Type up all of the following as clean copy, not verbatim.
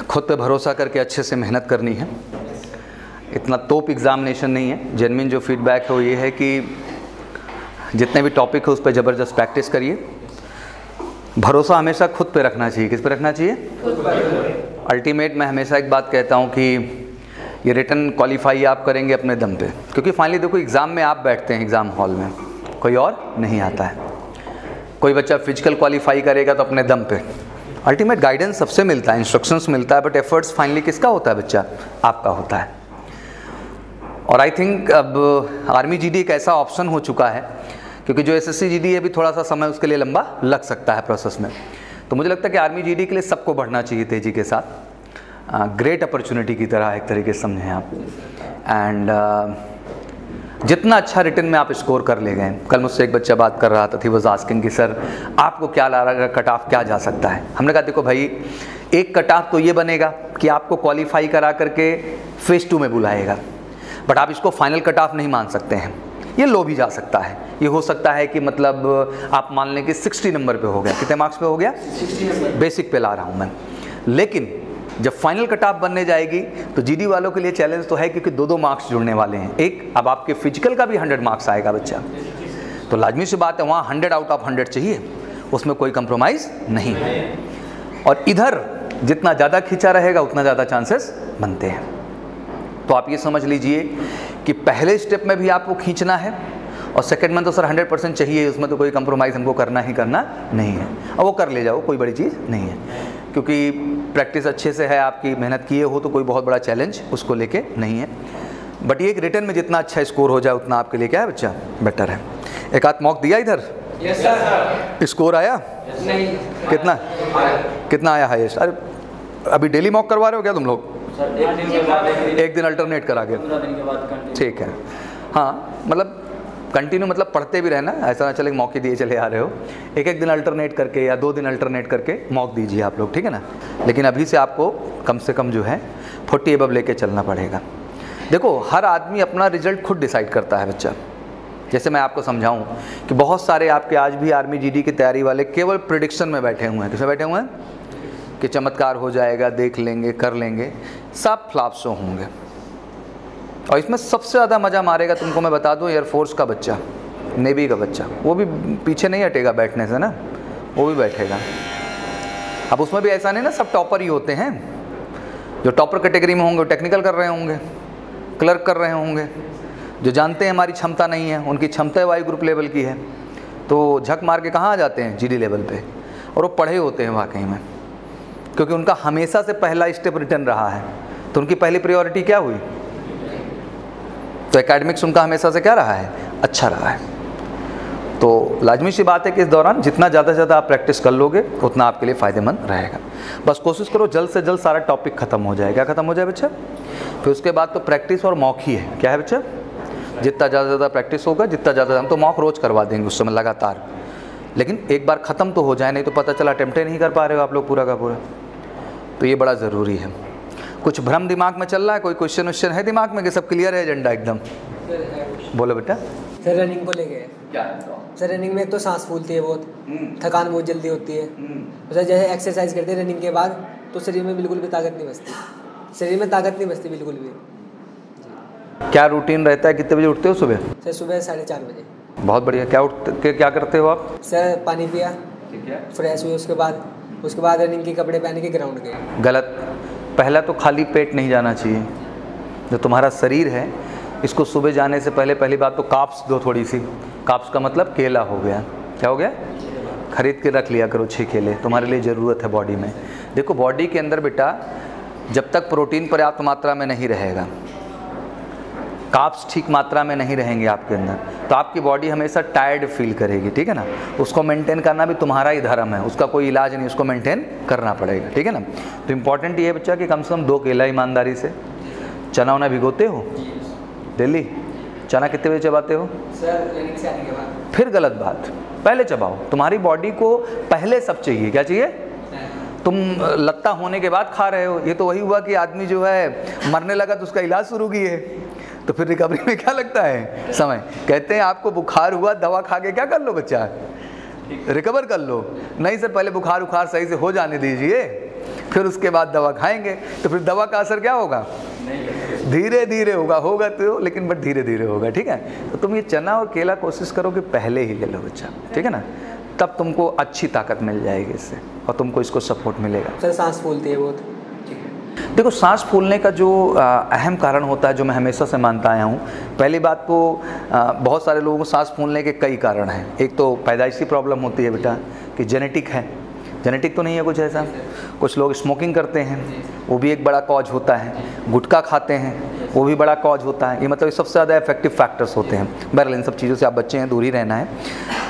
खुद पे भरोसा करके अच्छे से मेहनत करनी है। इतना तोप एग्ज़ामिनेशन नहीं है। जेन्युइन जो फीडबैक है वो ये है कि जितने भी टॉपिक है उस पर ज़बरदस्त प्रैक्टिस करिए। भरोसा हमेशा खुद पे रखना चाहिए। किस पे रखना चाहिए? अल्टीमेट मैं हमेशा एक बात कहता हूँ कि ये रिटन क्वालिफाई आप करेंगे अपने दम पे, क्योंकि फाइनली देखो एग्ज़ाम में आप बैठते हैं एग्ज़ाम हॉल में, कोई और नहीं आता है। कोई बच्चा फिजिकल क्वालिफाई करेगा तो अपने दम पे। अल्टीमेट गाइडेंस सबसे मिलता है, इंस्ट्रक्शंस मिलता है, बट एफर्ट्स फाइनली किसका होता है? बच्चा आपका होता है। और आई थिंक अब आर्मी जीडी एक ऐसा ऑप्शन हो चुका है, क्योंकि जो एसएससी जीडी है अभी थोड़ा सा समय उसके लिए लंबा लग सकता है प्रोसेस में। तो मुझे लगता है कि आर्मी जीडी के लिए सबको बढ़ना चाहिए तेज़ी के साथ। ग्रेट अपॉर्चुनिटी की तरह एक तरीके से समझें आप। एंड जितना अच्छा रिटन में आप स्कोर कर ले गए। कल मुझसे एक बच्चा बात कर रहा था, थी वॉज आस्किंग कि सर आपको क्या लग रहा है कट ऑफ क्या जा सकता है? हमने कहा देखो भाई, एक कट ऑफ तो ये बनेगा कि आपको क्वालिफाई करा करके फेज़ 2 में बुलाएगा, बट आप इसको फाइनल कट ऑफ नहीं मान सकते हैं। ये लो भी जा सकता है। ये हो सकता है कि मतलब आप मान लें कि 60 नंबर पे हो गया। कितने मार्क्स पे हो गया? 60 नंबर। बेसिक पे ला रहा हूँ मैं। लेकिन जब फाइनल कट ऑफ बनने जाएगी तो जीडी वालों के लिए चैलेंज तो है, क्योंकि 2-2 मार्क्स जुड़ने वाले हैं। एक, अब आपके फिजिकल का भी 100 मार्क्स आएगा बच्चा, तो लाजमी सी बात है वहाँ 100 आउट ऑफ 100 चाहिए, उसमें कोई कंप्रोमाइज़ नहीं है। और इधर जितना ज़्यादा खींचा रहेगा उतना ज़्यादा चांसेस बनते हैं। तो आप ये समझ लीजिए कि पहले स्टेप में भी आपको खींचना है, और सेकंड में तो सर 100% चाहिए, उसमें तो कोई कंप्रोमाइज़ हमको करना ही करना नहीं है। और वो कर ले जाओ, कोई बड़ी चीज़ नहीं है, क्योंकि प्रैक्टिस अच्छे से है, आपकी मेहनत किए हो तो कोई बहुत बड़ा चैलेंज उसको लेके नहीं है। बट ये एक रिटर्न में जितना अच्छा स्कोर हो जाए उतना आपके लिए क्या है बच्चा? बेटर है। एक आध मॉक दिया इधर? Yes sir. स्कोर आया? नहीं। कितना आया हाईएस्ट? अरे अभी डेली मॉक करवा रहे हो क्या तुम लोग? एक दिन अल्टरनेट करा के? ठीक है। हाँ, मतलब कंटिन्यू, मतलब पढ़ते भी रहना, ऐसा ना चले मौके दिए चले आ रहे हो। एक दिन अल्टरनेट करके या 2 दिन अल्टरनेट करके मॉक दीजिए आप लोग, ठीक है ना। लेकिन अभी से आपको कम से कम जो है 40 एबव लेके चलना पड़ेगा। देखो हर आदमी अपना रिजल्ट खुद डिसाइड करता है बच्चा। जैसे मैं आपको समझाऊं कि बहुत सारे आपके आज भी आर्मी जीडी की तैयारी वाले केवल प्रेडिक्शन में बैठे हुए हैं। किसमें बैठे हुए हैं? कि चमत्कार हो जाएगा, देख लेंगे, कर लेंगे। सब फ्लॉप शो होंगे। और इसमें सबसे ज़्यादा मज़ा मारेगा तुमको मैं बता दूं, एयरफोर्स का बच्चा, नेवी का बच्चा। वो भी पीछे नहीं हटेगा बैठने से ना, वो भी बैठेगा। अब उसमें भी ऐसा नहीं ना सब टॉपर ही होते हैं। जो टॉपर कैटेगरी में होंगे वो टेक्निकल कर रहे होंगे, क्लर्क कर रहे होंगे। जो जानते हैं हमारी क्षमता नहीं है, उनकी क्षमता वाई ग्रुप लेवल की है, तो झक मार के कहाँ आ जाते हैं? जीडी लेवल पे। और वो पढ़े होते हैं वाकई में, क्योंकि उनका हमेशा से पहला स्टेप रिटर्न रहा है। तो उनकी पहली प्रायोरिटी क्या हुई? तो एकेडमिक्स उनका हमेशा से क्या रहा है? अच्छा रहा है। तो लाजमी सी बात है कि इस दौरान जितना ज़्यादा से ज़्यादा आप प्रैक्टिस कर लोगे उतना आपके लिए फ़ायदेमंद रहेगा। बस कोशिश करो जल्द से जल्द सारा टॉपिक ख़त्म हो जाए। क्या ख़त्म हो जाए बच्चा? फिर उसके बाद तो प्रैक्टिस और मॉक ही है। क्या है बच्चा? जितना ज़्यादा से ज़्यादा प्रैक्टिस होगा, जितना ज़्यादा, हम तो मॉक रोज़ करवा देंगे उस समय लगातार, लेकिन एक बार ख़त्म तो हो जाए, नहीं तो पता चला अटेम्प्ट नहीं कर पा रहे हो आप लोग पूरा का पूरा। तो ये बड़ा ज़रूरी है। कुछ भ्रम दिमाग में चल रहा है? कोई क्वेश्चन है दिमाग में कि सब क्लियर है एजेंडा एकदम? बोलो बेटा। सर रनिंग को लेके क्या? सर रनिंग में तो सांस फूलती है बहुत, थकान बहुत जल्दी होती है। सर जैसे एक्सरसाइज करते हैं रनिंग के बाद तो शरीर में बिल्कुल भी ताकत नहीं बचती, शरीर में ताकत नहीं बचती बिल्कुल भी। क्या रूटीन रहता है? कितने बजे उठते हो सुबह? सर सुबह 4:30 बजे। बहुत बढ़िया। क्या उठ के क्या करते हो आप? सर पानी पिया, फ्रेश हुए, उसके बाद रनिंग के कपड़े पहन के ग्राउंड गए। गलत। पहला तो खाली पेट नहीं जाना चाहिए। जो तुम्हारा शरीर है इसको सुबह जाने से पहले पहली बात तो काप्स दो थोड़ी सी। काप्स का मतलब केला हो गया। क्या हो गया? खरीद के रख लिया करो 6 केले, तुम्हारे लिए ज़रूरत है बॉडी में। देखो बॉडी के अंदर बेटा जब तक प्रोटीन पर्याप्त मात्रा में नहीं रहेगा, काप्स ठीक मात्रा में नहीं रहेंगे आपके अंदर, तो आपकी बॉडी हमेशा टायर्ड फील करेगी, ठीक है ना। उसको मेंटेन करना भी तुम्हारा ही धर्म है, उसका कोई इलाज नहीं, उसको मेंटेन करना पड़ेगा, ठीक है ना। तो इम्पॉर्टेंट ये है बच्चा कि कम से कम 2 केला ईमानदारी से। चना उना भिगोते हो डेली? चना कितने बजे चबाते हो? सर रनिंग से आने के बाद। फिर गलत बात, पहले चबाओ। तुम्हारी बॉडी को पहले सब चाहिए। क्या चाहिए? तुम लत्ता होने के बाद खा रहे हो। ये तो वही हुआ कि आदमी जो है मरने लगा तो उसका इलाज शुरू किए, तो फिर रिकवरी में क्या लगता है? समय। कहते हैं आपको बुखार हुआ, दवा खा के क्या कर लो बच्चा? रिकवर कर लो। नहीं सर पहले बुखार उखार सही से हो जाने दीजिए, फिर उसके बाद दवा खाएंगे, तो फिर दवा का असर क्या होगा? धीरे धीरे होगा तो, लेकिन बट धीरे धीरे होगा, ठीक है। तो तुम ये चना और केला कोशिश करो कि पहले ही ले लो बच्चा, ठीक है ना, तब तुमको अच्छी ताकत मिल जाएगी इससे और तुमको इसको सपोर्ट मिलेगा। सर सांस फूलती है बहुत। देखो, सांस फूलने का जो अहम कारण होता है, जो मैं हमेशा से मानता आया हूँ, पहली बात तो बहुत सारे लोगों को सांस फूलने के कई कारण हैं। एक तो पैदाइशी प्रॉब्लम होती है बेटा, कि जेनेटिक है, जेनेटिक तो नहीं है कुछ ऐसा। कुछ लोग स्मोकिंग करते हैं, वो भी एक बड़ा कॉज होता है। गुटखा खाते हैं, वो भी बड़ा कॉज होता है। ये मतलब सबसे ज़्यादा इफेक्टिव फैक्टर्स होते हैं। बहरहाल इन सब चीज़ों से आप बच्चे हैं, दूर ही रहना है।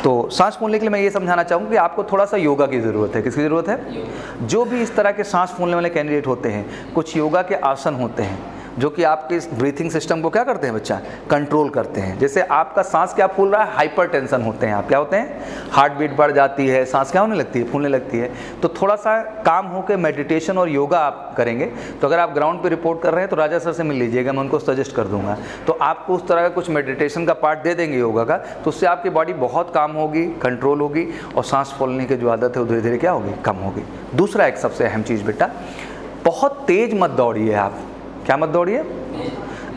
तो सांस फूलने के लिए मैं ये समझाना चाहूँगा कि आपको थोड़ा सा योगा की ज़रूरत है। किसकी ज़रूरत है? जो भी इस तरह के सांस फूलने वाले कैंडिडेट होते हैं, कुछ योगा के आसन होते हैं जो कि आपके ब्रीथिंग सिस्टम को क्या करते हैं बच्चा? कंट्रोल करते हैं। जैसे आपका सांस क्या फूल रहा है, हाइपर टेंशन होते हैं आप, क्या होते हैं? हार्ट बीट बढ़ जाती है, सांस क्या होने लगती है? फूलने लगती है। तो थोड़ा सा काम हो के मेडिटेशन और योगा आप करेंगे। तो अगर आप ग्राउंड पे रिपोर्ट कर रहे हैं तो राजा सर से मिल लीजिएगा, मैं उनको सजेस्ट कर दूंगा। तो आपको उस तरह का कुछ मेडिटेशन का पार्ट दे देंगे योगा का, तो उससे आपकी बॉडी बहुत काम होगी, कंट्रोल होगी, और सांस फूलने की जो आदत है वो धीरे धीरे क्या होगी? कम होगी। दूसरा एक सबसे अहम चीज़ बेटा, बहुत तेज मत दौड़िए आप। क्या मत दौड़िए?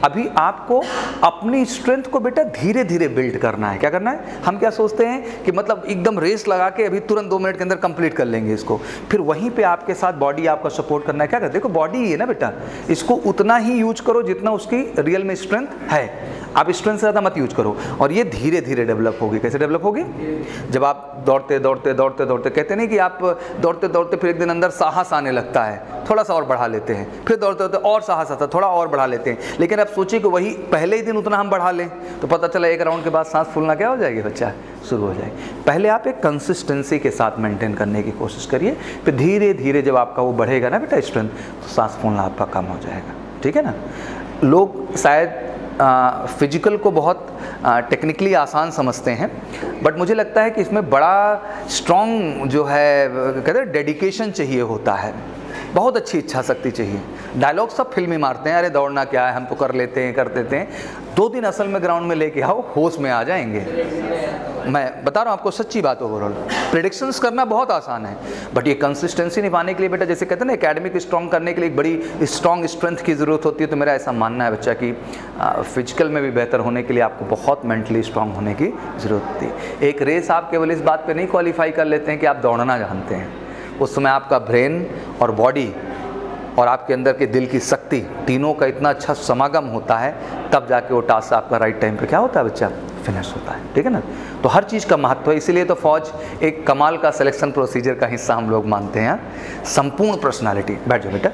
अभी आपको अपनी स्ट्रेंथ को बेटा धीरे धीरे बिल्ड करना है। क्या करना है? हम क्या सोचते हैं कि मतलब एकदम रेस लगा के अभी तुरंत 2 मिनट के अंदर कंप्लीट कर लेंगे इसको, फिर वहीं पे आपके साथ बॉडी आपका सपोर्ट करना है। क्या करते? देखो बॉडी ही है ना बेटा, इसको उतना ही यूज करो जितना उसकी रियल में स्ट्रेंथ है। आप स्ट्रेंथ से ज़्यादा मत यूज करो, और ये धीरे धीरे डेवलप होगी। कैसे डेवलप होगी? जब आप दौड़ते दौड़ते दौड़ते दौड़ते, कहते नहीं कि आप दौड़ते दौड़ते फिर एक दिन अंदर साहस आने लगता है, थोड़ा सा और बढ़ा लेते हैं, फिर दौड़ते दौड़ते और साहस आता है, थोड़ा और बढ़ा लेते हैं। लेकिन अब सोचिए कि वही पहले ही दिन उतना हम बढ़ा लें तो पता चला 1 राउंड के बाद सांस फूलना क्या हो जाएगी बच्चा? शुरू हो जाएगी। पहले आप एक कंसिस्टेंसी के साथ मेंटेन करने की कोशिश करिए, फिर धीरे धीरे जब आपका वो बढ़ेगा ना बेटा स्ट्रेंथ, तो सांस फूलना आपका कम हो जाएगा, ठीक है ना। लोग शायद फिजिकल को बहुत टेक्निकली आसान समझते हैं, बट मुझे लगता है कि इसमें बड़ा स्ट्रॉन्ग जो है कहते हैं डेडिकेशन चाहिए होता है, बहुत अच्छी इच्छा शक्ति चाहिए। डायलॉग सब फिल्मी मारते हैं, अरे दौड़ना क्या है, हम तो कर लेते हैं, कर देते हैं। 2 दिन असल में ग्राउंड में लेके आओ, होश में आ जाएंगे। मैं बता रहा हूँ आपको सच्ची बात। ओवरऑल प्रेडिक्शंस करना बहुत आसान है, बट ये कंसिस्टेंसी निभाने के लिए बेटा, जैसे कहते हैं ना एकेडमिक स्ट्रॉन्ग करने के लिए एक बड़ी स्ट्रॉन्ग स्ट्रेंथ की ज़रूरत होती है। तो मेरा ऐसा मानना है बच्चा कि फिजिकल में भी बेहतर होने के लिए आपको बहुत मेंटली स्ट्रॉन्ग होने की ज़रूरत होती है। एक रेस आप केवल इस बात पर नहीं क्वालिफाई कर लेते हैं कि आप दौड़ना जानते हैं, उस समय आपका ब्रेन और बॉडी और आपके अंदर के दिल की शक्ति, तीनों का इतना अच्छा समागम होता है, तब जाके वो टास्क आपका राइट टाइम पे क्या होता है बच्चा? फिनिश होता है, ठीक है ना। तो हर चीज़ का महत्व है, इसीलिए तो फौज एक कमाल का सिलेक्शन प्रोसीजर का हिस्सा हम लोग मानते हैं। संपूर्ण पर्सनालिटी, बैठ जाओ बेटा।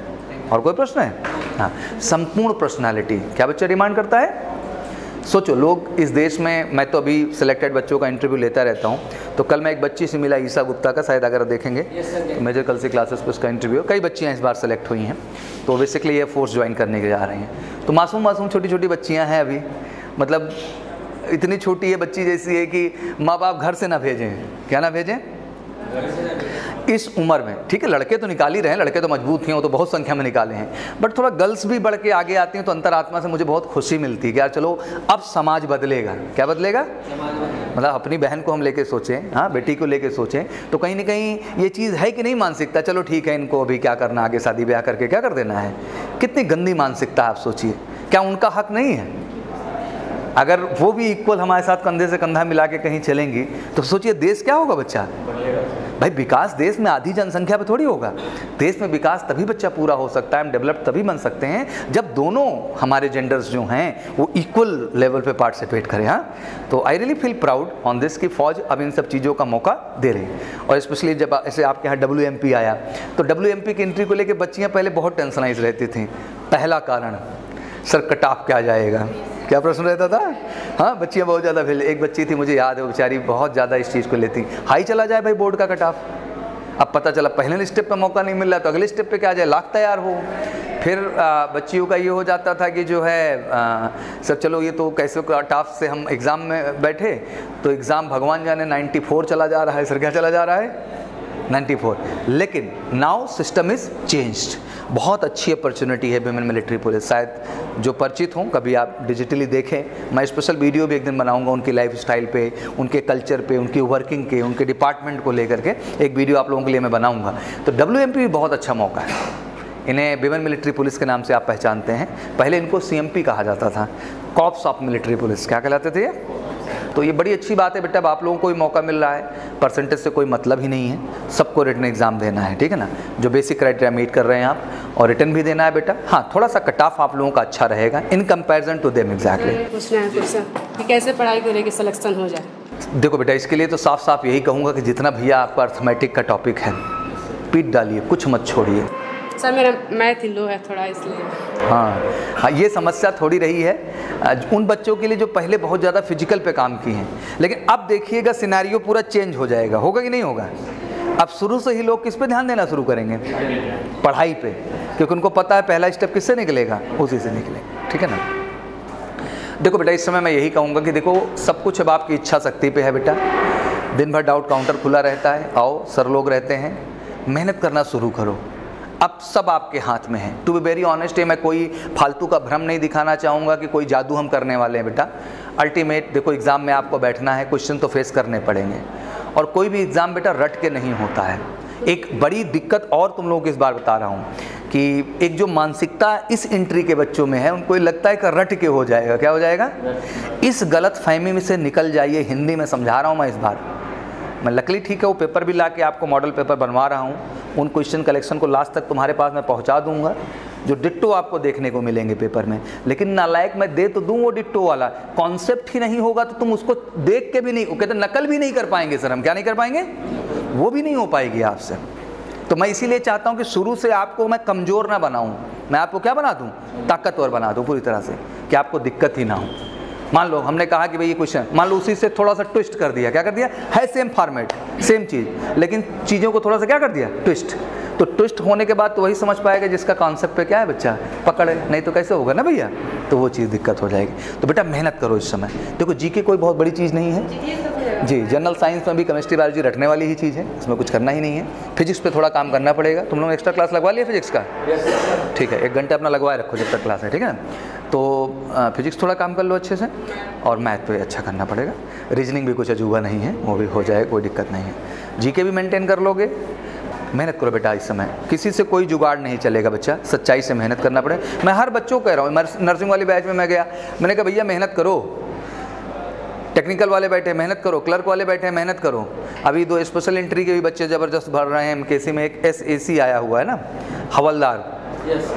और कोई प्रश्न है? हाँ, संपूर्ण पर्सनालिटी क्या बच्चा डिमांड करता है? सोचो, लोग इस देश में, मैं तो अभी सिलेक्टेड बच्चों का इंटरव्यू लेता रहता हूँ, तो कल मैं एक बच्ची से मिला, ईसा गुप्ता का, शायद अगर देखेंगे तो मेजर कल से क्लासेस पर उसका इंटरव्यू। कई बच्चियाँ इस बार सेलेक्ट हुई हैं, तो बेसिकली ये फोर्स ज्वाइन करने के जा रही हैं। तो मासूम छोटी छोटी बच्चियाँ हैं अभी, मतलब इतनी छोटी है बच्ची जैसी है कि माँ बाप घर से ना भेजें। क्या ना भेजें? इस उम्र में, ठीक है, लड़के तो निकाल ही रहे हैं, लड़के तो मजबूत हैं, वो तो बहुत संख्या में निकाले हैं, बट थोड़ा गर्ल्स भी बढ़ के आगे आती हैं, तो अंतरात्मा से मुझे बहुत खुशी मिलती है कि यार चलो अब समाज बदलेगा। क्या बदलेगा? मतलब अपनी बहन को हम लेके सोचें, हाँ, बेटी को लेके सोचें, तो कहीं ना कहीं ये चीज़ है कि नहीं मानसिकता, चलो ठीक है, इनको अभी क्या करना, आगे शादी ब्याह करके क्या कर देना है। कितनी गंदी मानसिकता आप सोचिए। क्या उनका हक नहीं है? अगर वो भी इक्वल हमारे साथ कंधे से कंधा मिला के कहीं चलेंगी, तो सोचिए देश क्या होगा बच्चा। भाई विकास देश में आधी जनसंख्या पे थोड़ी होगा। देश में विकास तभी बच्चा पूरा हो सकता है, हम डेवलप तभी बन सकते हैं जब दोनों हमारे जेंडर्स जो हैं वो इक्वल लेवल पे पार्टिसिपेट करें। हाँ, तो I really feel proud on this कि फौज अब इन सब चीज़ों का मौका दे रही है। और स्पेशली जब ऐसे आपके यहाँ WMP आया, तो WMP की एंट्री को लेकर बच्चियाँ पहले बहुत टेंशनाइज रहती थी। पहला कारण, सर कट ऑफ क्या जाएगा, क्या प्रश्न रहता था। हाँ, बच्चियाँ बहुत ज़्यादा फिर, एक बच्ची थी मुझे याद है, वो बेचारी बहुत ज़्यादा इस चीज़ को लेती, हाई चला जाए भाई बोर्ड का कट ऑफ। अब पता चला पहले स्टेप पे मौका नहीं मिल रहा, तो अगले स्टेप पे क्या आ जाए, लाख तैयार हो। फिर बच्चियों का ये हो जाता था कि जो है सर चलो ये तो कैसे कट ऑफ से हम एग्ज़ाम में बैठे, तो एग्ज़ाम भगवान जाने 94 चला जा रहा है। सर क्या चला जा रहा है? 94। लेकिन नाउ सिस्टम इज़ चेंज्ड। बहुत अच्छी अपॉर्चुनिटी है विमेन मिलिट्री पुलिस। शायद जो परिचित हों कभी आप डिजिटली देखें, मैं स्पेशल वीडियो भी एक दिन बनाऊंगा उनकी लाइफ स्टाइल पे, उनके कल्चर पे, उनकी वर्किंग के, उनके डिपार्टमेंट को लेकर के एक वीडियो आप लोगों के लिए मैं बनाऊंगा। तो WMP भी बहुत अच्छा मौका है। इन्हें विमेन मिलिट्री पुलिस के नाम से आप पहचानते हैं। पहले इनको CMP कहा जाता था, कॉर्प्स ऑफ मिलिट्री पुलिस, क्या कहलाते थे ये? तो ये बड़ी अच्छी बात है बेटा, अब आप लोगों को भी मौका मिल रहा है। परसेंटेज से कोई मतलब ही नहीं है, सबको रिटन एग्जाम देना है, ठीक है ना। जो बेसिक क्राइटेरिया मीट कर रहे हैं आप, और रिटन भी देना है बेटा। हाँ, थोड़ा सा कट ऑफ आप लोगों का अच्छा रहेगा in comparison to them. Exactly पूछना है क्वेश्चन कि कैसे पढ़ाई करें कि सिलेक्शन हो जाए। देखो बेटा, इसके लिए तो साफ साफ यही कहूँगा कि जितना भैया आपका अर्थमेटिक का टॉपिक है पीट डालिए, कुछ मत छोड़िए। सर मेरा मैथ ही लो है थोड़ा, इसलिए। हाँ, ये समस्या थोड़ी रही है उन बच्चों के लिए जो पहले बहुत ज़्यादा फिजिकल पे काम किए हैं। लेकिन अब देखिएगा सिनेरियो पूरा चेंज हो जाएगा, होगा कि नहीं होगा? अब शुरू से ही लोग किस पे ध्यान देना शुरू करेंगे? पढ़ाई पे, क्योंकि उनको पता है पहला स्टेप किससे निकलेगा, उसी से निकलेगा, ठीक है ना। देखो बेटा, इस समय मैं यही कहूँगा कि देखो सब कुछ अब आपकी इच्छा शक्ति पे है बेटा। दिन भर डाउट काउंटर खुला रहता है, आओ सर लोग रहते हैं, मेहनत करना शुरू करो। अब सब आपके हाथ में है। टू बी वेरी ऑनेस्ट, मैं कोई फालतू का भ्रम नहीं दिखाना चाहूँगा कि कोई जादू हम करने वाले हैं बेटा। अल्टीमेट देखो, एग्ज़ाम में आपको बैठना है, क्वेश्चन तो फेस करने पड़ेंगे, और कोई भी एग्ज़ाम बेटा रट के नहीं होता है। एक बड़ी दिक्कत और तुम लोगों को इस बार बता रहा हूँ कि एक जो मानसिकता इस एंट्री के बच्चों में है, उनको लगता है कि रट के हो जाएगा। क्या हो जाएगा? इस गलत फहमी में से निकल जाइए। हिंदी में समझा रहा हूँ मैं इस बार। मैं लकली ठीक है वो पेपर भी ला के आपको मॉडल पेपर बनवा रहा हूँ, उन क्वेश्चन कलेक्शन को लास्ट तक तुम्हारे पास मैं पहुँचा दूँगा, जो डिट्टो आपको देखने को मिलेंगे पेपर में। लेकिन नालायक मैं दे तो दूँ वो डिट्टो वाला, कॉन्सेप्ट ही नहीं होगा तो तुम उसको देख के भी नहीं, वो कहते नकल भी नहीं कर पाएंगे सर हम। क्या नहीं कर पाएंगे? वो भी नहीं हो पाएगी आपसे। तो मैं इसीलिए चाहता हूँ कि शुरू से आपको मैं कमज़ोर ना बनाऊँ, मैं आपको क्या बना दूँ? ताकतवर बना दूँ पूरी तरह से, कि आपको दिक्कत ही ना हो। मान लो हमने कहा कि भाई ये क्वेश्चन, मान लो उसी से थोड़ा सा ट्विस्ट कर दिया। क्या कर दिया? है सेम फॉर्मेट, सेम चीज़, लेकिन चीज़ों को थोड़ा सा क्या कर दिया? ट्विस्ट। तो ट्विस्ट होने के बाद तो वही समझ पाएगा जिसका कॉन्सेप्ट पे क्या है बच्चा पकड़ है, नहीं तो कैसे होगा ना भैया। तो वो चीज़ दिक्कत हो जाएगी। तो बेटा मेहनत करो इस समय। देखो जीके कोई बहुत बड़ी चीज़ नहीं है जी। जनरल साइंस में भी केमिस्ट्री बायोलॉजी रटने वाली ही चीज़ है, इसमें कुछ करना ही नहीं है। फिजिक्स पे थोड़ा काम करना पड़ेगा। तुम लोग एक्स्ट्रा क्लास लगवा लिया फिजिक्स का? ठीक है, 1 घंटा अपना लगवाए रखो जब तक क्लास है, ठीक है ना। तो फिजिक्स थोड़ा काम कर लो अच्छे से, और मैथ पे अच्छा करना पड़ेगा। रीजनिंग भी कुछ अजूबा नहीं है, वो भी हो जाए, कोई दिक्कत नहीं है। जीके भी मेंटेन कर लोगे। मेहनत करो बेटा इस समय, किसी से कोई जुगाड़ नहीं चलेगा बच्चा, सच्चाई से मेहनत करना पड़ेगा। मैं हर बच्चों को कह रहा हूँ, नर्सिंग वाली बैच में मैं गया, मैंने कहा भैया मेहनत करो। टेक्निकल वाले बैठे मेहनत करो, क्लर्क वाले बैठे मेहनत करो। अभी 2 स्पेशल एंट्री के भी बच्चे ज़बरदस्त भर रहे हैं। MKC में एक SAC आया हुआ है ना, हवलदार,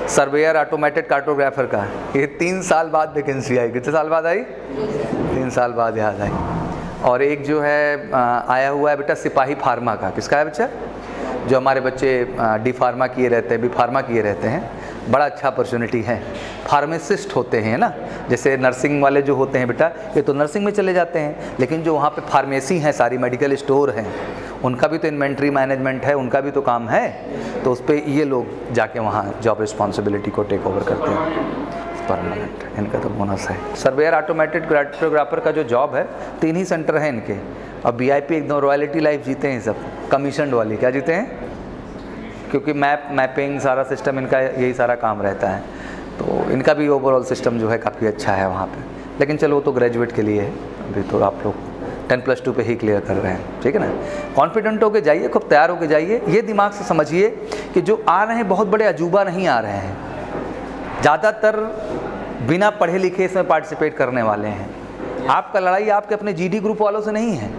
सर्वेयर ऑटोमेटेड कार्टोग्राफर का। ये 3 साल बाद वैकेंसी आई। कितने साल बाद आई? 3 साल बाद याद आई। और एक जो है आया हुआ है बेटा सिपाही फार्मा का। किसका है बच्चा? जो हमारे बच्चे D फार्मा किए रहते हैं, B फार्मा किए रहते हैं, बड़ा अच्छा अपॉर्चुनिटी है। फार्मासिस्ट होते हैं ना, जैसे नर्सिंग वाले जो होते हैं बेटा, ये तो नर्सिंग में चले जाते हैं, लेकिन जो वहाँ पे फार्मेसी हैं, सारी मेडिकल स्टोर हैं, उनका भी तो इन्वेंट्री मैनेजमेंट है, उनका भी तो काम है। तो उस पर ये लोग जाके वहाँ जॉब रिस्पॉन्सिबिलिटी को टेक ओवर करते हैं परमानेंट। इनका तो बोनस है। सर्वेयर ऑटोमेटेड कार्टोग्राफर का जो जॉब है, 3 ही सेंटर हैं इनके, और VIP एकदम रॉयल्टी लाइफ जीते हैं सब, कमीशन वाली। क्या जीते हैं? क्योंकि मैपिंग सारा सिस्टम इनका यही सारा काम रहता है। तो इनका भी ओवरऑल सिस्टम जो है काफ़ी अच्छा है वहाँ पे। लेकिन चलो वो तो ग्रेजुएट के लिए है, अभी तो आप लोग 10+2 पे ही क्लियर कर रहे हैं, ठीक है ना। कॉन्फिडेंट होके जाइए, खूब तैयार होके जाइए। ये दिमाग से समझिए कि जो आ रहे हैं बहुत बड़े अजूबा नहीं आ रहे हैं, ज़्यादातर बिना पढ़े लिखे इसमें पार्टिसिपेट करने वाले हैं। आपका लड़ाई आपके अपने GD ग्रुप वालों से नहीं है,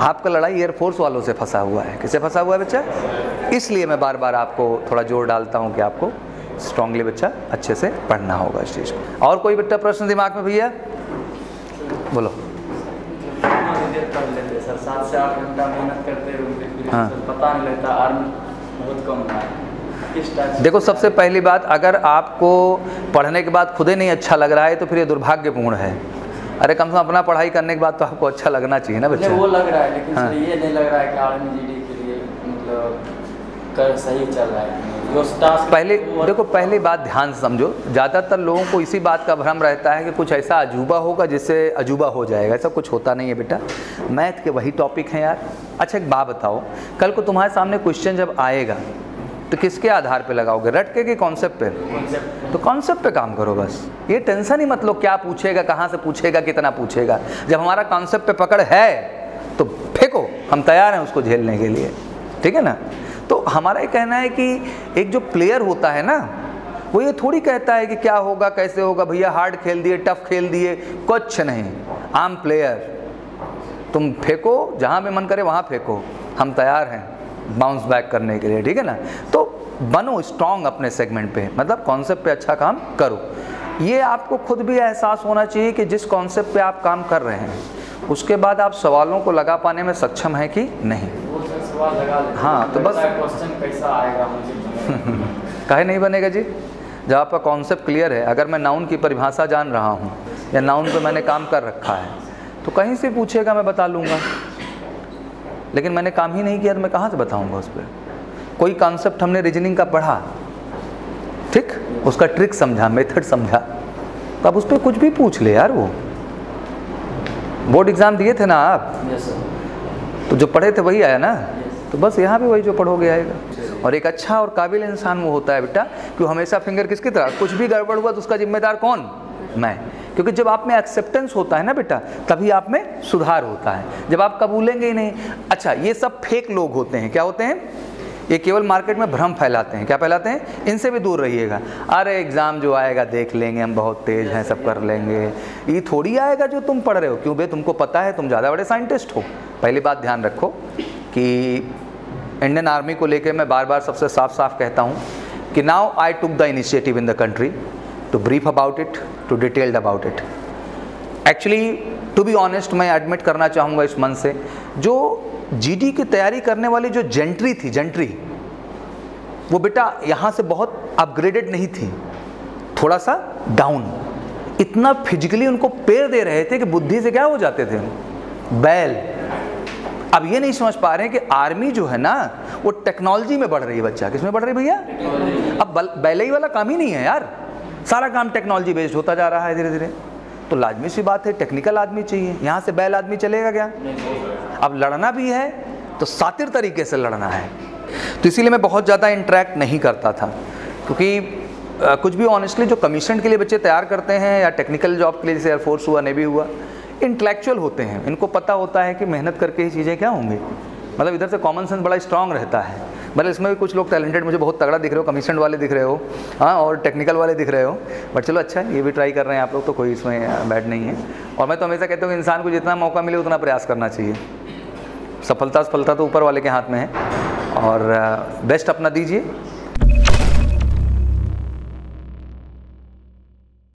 आपका लड़ाई एयरफोर्स वालों से फंसा हुआ है। किससे फंसा हुआ है बच्चा? इसलिए मैं बार बार आपको थोड़ा जोर डालता हूँ कि आपको स्ट्रांगली बच्चा अच्छे से पढ़ना होगा इस चीज़ को। और कोई बेटा प्रश्न दिमाग में भैया? बोलो। कर लेते सर, 7 से 8 घंटा मेहनत करते रहते, हाँ। पता नहीं लगता, आर्म बहुत कम है। किस टाइप? देखो सबसे पहली बात, अगर आपको पढ़ने के बाद खुद ही नहीं अच्छा लग रहा है तो फिर ये दुर्भाग्यपूर्ण है। अरे कम से कम अपना पढ़ाई करने के बाद तो आपको अच्छा लगना चाहिए ना बच्चा। वो लग रहा है, लेकिन हाँ। ये नहीं लग रहा है कि आर्मी GD के लिए मतलब सही चल रहा है। पहले देखो, पहली बात ध्यान से समझो, ज़्यादातर लोगों को इसी बात का भ्रम रहता है कि कुछ ऐसा अजूबा होगा जिससे अजूबा हो जाएगा। ऐसा कुछ होता नहीं है बेटा, मैथ के वही टॉपिक हैं यार। अच्छा एक बात बताओ, कल को तुम्हारे सामने क्वेश्चन जब आएगा तो किसके आधार पे लगाओगे, रट के कि कॉन्सेप्ट पे? तो कॉन्सेप्ट पे काम करो बस, ये टेंशन ही मत लो क्या पूछेगा, कहाँ से पूछेगा, कितना पूछेगा। जब हमारा कॉन्सेप्ट पे पकड़ है तो फेंको, हम तैयार हैं उसको झेलने के लिए, ठीक है ना। तो हमारा ये कहना है कि एक जो प्लेयर होता है ना, वो ये थोड़ी कहता है कि क्या होगा कैसे होगा, भैया हार्ड खेल दिए, टफ खेल दिए, कुछ नहीं। आम प्लेयर, तुम फेंको जहाँ भी मन करे वहाँ फेंको, हम तैयार हैं बाउंस बैक करने के लिए, ठीक है ना। तो बनो स्ट्रॉन्ग अपने सेगमेंट पे, मतलब कॉन्सेप्ट पे अच्छा काम करो। ये आपको खुद भी एहसास होना चाहिए कि जिस कॉन्सेप्ट पे आप काम कर रहे हैं उसके बाद आप सवालों को लगा पाने में सक्षम हैं कि नहीं। सवाल लगा लेते, हाँ तो बस क्वेश्चन कैसा आएगा मुझे काहे नहीं बनेगा जी, जब आपका कॉन्सेप्ट क्लियर है। अगर मैं नाउन की परिभाषा जान रहा हूँ या नाउन पे मैंने काम कर रखा है तो कहीं से पूछेगा मैं बता लूँगा, लेकिन मैंने काम ही नहीं किया तो मैं कहाँ से बताऊँगा उस पर। कोई कॉन्सेप्ट हमने रीजनिंग का पढ़ा, ठीक, उसका ट्रिक समझा, मेथड समझा, तो अब उस पर कुछ भी पूछ ले यार। वो बोर्ड एग्ज़ाम दिए थे ना आप, तो जो पढ़े थे वही आया ना, तो बस यहाँ भी वही जो पढ़ोगे आएगा। और एक अच्छा और काबिल इंसान वो होता है बेटा कि हमेशा फिंगर किसकी तरह, कुछ भी गड़बड़ हुआ तो उसका जिम्मेदार कौन, मैं। क्योंकि जब आप में एक्सेप्टेंस होता है ना बेटा, तभी आप में सुधार होता है। जब आप कबूलेंगे ही नहीं। अच्छा ये सब फेक लोग होते हैं, क्या होते हैं, ये केवल मार्केट में भ्रम फैलाते हैं। क्या फैलाते हैं, इनसे भी दूर रहिएगा। अरे एग्ज़ाम जो आएगा देख लेंगे, हम बहुत तेज़ हैं, सब कर लेंगे। ये थोड़ी आएगा जो तुम पढ़ रहे हो, क्यों बे, तुमको पता है तुम ज़्यादा बड़े साइंटिस्ट हो। पहली बात ध्यान रखो कि इंडियन आर्मी को लेकर मैं बार बार सबसे साफ साफ कहता हूँ कि now I took the initiative in the country to brief about it, to detailed about it. Actually to be honest, मैं एडमिट करना चाहूँगा इस मन से, जो जीडी की तैयारी करने वाली जो जेंट्री थी, जेंट्री, वो बेटा यहाँ से बहुत अपग्रेडेड नहीं थी, थोड़ा सा डाउन। इतना फिजिकली उनको पैर दे रहे थे कि बुद्धि से क्या हो जाते थे, बैल। अब ये नहीं समझ पा रहे हैं कि आर्मी जो है ना वो टेक्नोलॉजी में बढ़ रही है। बच्चा किस में बढ़ रही है भैया, अब बैलई वाला काम ही नहीं है यार, सारा काम टेक्नोलॉजी बेस्ड होता जा रहा है धीरे धीरे। तो लाजमी सी बात है टेक्निकल आदमी चाहिए, यहाँ से बैल आदमी चलेगा क्या। अब लड़ना भी है तो सातिर तरीके से लड़ना है। तो इसीलिए मैं बहुत ज़्यादा इंटरेक्ट नहीं करता था, क्योंकि कुछ भी ऑनेस्टली जो कमीशन के लिए बच्चे तैयार करते हैं या टेक्निकल जॉब के लिए, जैसे एयरफोर्स हुआ, नेवी हुआ, इंटेलेक्चुअल होते हैं। इनको पता होता है कि मेहनत करके ही चीज़ें क्या होंगी, मतलब इधर से कॉमन सेंस बड़ा स्ट्रांग रहता है। मतलब इसमें भी कुछ लोग टैलेंटेड मुझे बहुत तगड़ा दिख रहे हो, कमीशन वाले दिख रहे हो, हाँ, और टेक्निकल वाले दिख रहे हो, बट चलो अच्छा है, ये भी ट्राई कर रहे हैं आप लोग, तो कोई इसमें बैड नहीं है। और मैं तो हमेशा कहता हूँ कि इंसान को जितना मौका मिले उतना प्रयास करना चाहिए। सफलता तो ऊपर वाले के हाथ में है, और बेस्ट अपना दीजिए।